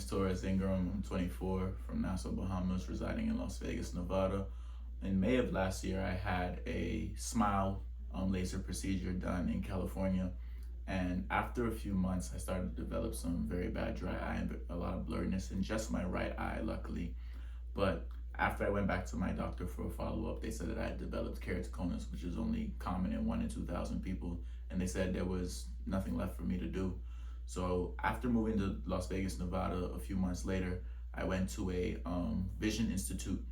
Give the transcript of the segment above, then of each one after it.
is Torres Ingram. I'm 24 from Nassau, Bahamas, residing in Las Vegas, Nevada. In May of last year, I had a smile laser procedure done in California. And after a few months, I started to develop some very bad dry eye and a lot of blurriness in just my right eye, luckily. But after I went back to my doctor for a follow-up, they said that I had developed keratoconus, which is only common in 1 in 2,000 people. And they said there was nothing left for me to do. So after moving to Las Vegas, Nevada, a few months later, I went to a vision institute,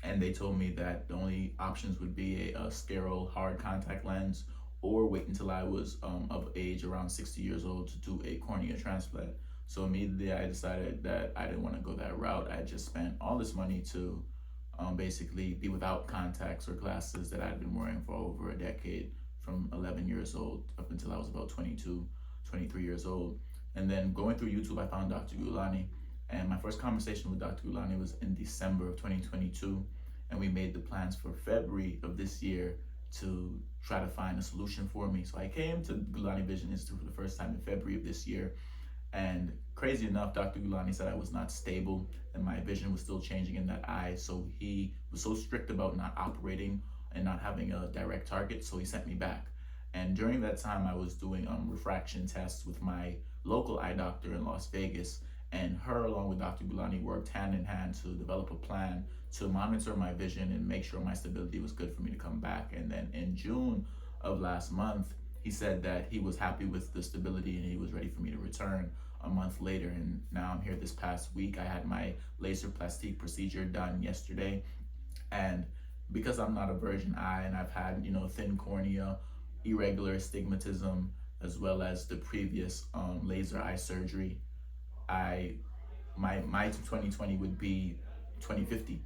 and they told me that the only options would be a sterile hard contact lens or wait until I was of age around 60 years old to do a cornea transplant. So immediately I decided that I didn't want to go that route. I just spent all this money to basically be without contacts or glasses that I'd been wearing for over a decade, from 11 years old up until I was about 22, 23 years old. And then going through YouTube, I found Dr. Gulani. And my first conversation with Dr. Gulani was in December of 2022. And we made the plans for February of this year to try to find a solution for me. So I came to Gulani Vision Institute for the first time in February of this year. And crazy enough, Dr. Gulani said I was not stable and my vision was still changing in that eye. So he was so strict about not operating and not having a direct target. So he sent me back. And during that time, I was doing refraction tests with my local eye doctor in Las Vegas. And her, along with Dr. Gulani, worked hand in hand to develop a plan to monitor my vision and make sure my stability was good for me to come back. And then in June of last month, he said that he was happy with the stability and he was ready for me to return a month later. And now I'm here this past week. I had my LaZrPlastique procedure done yesterday. And because I'm not a virgin eye and I've had, thin cornea, irregular astigmatism, as well as the previous laser eye surgery, my 2020 would be 2050.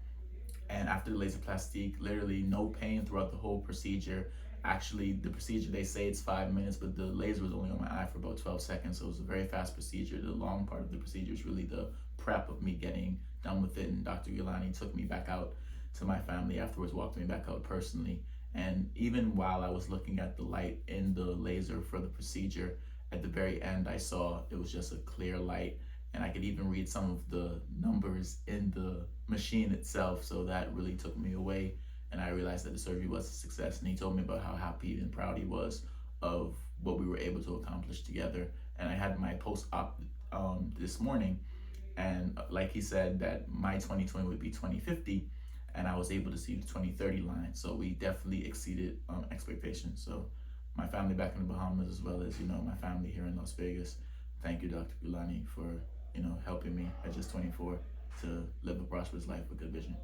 And after the LaZrPlastique, literally no pain throughout the whole procedure. Actually, the procedure, they say it's 5 minutes, but the laser was only on my eye for about 12 seconds. So it was a very fast procedure. The long part of the procedure is really the prep of me getting done with it. And Dr. Gulani took me back out to my family afterwards, walked me back out personally. And even while I was looking at the light in the laser for the procedure, at the very end, I saw it was just a clear light. And I could even read some of the numbers in the machine itself. So that really took me away. And I realized that the surgery was a success. And he told me about how happy and proud he was of what we were able to accomplish together. And I had my post-op this morning. And like he said, that my 2020 would be 2050. And I was able to see the 2030 line. So we definitely exceeded expectations. So my family back in the Bahamas, as well as, my family here in Las Vegas. Thank you, Dr. Gulani, for, helping me at just 24 to live a prosperous life with good vision.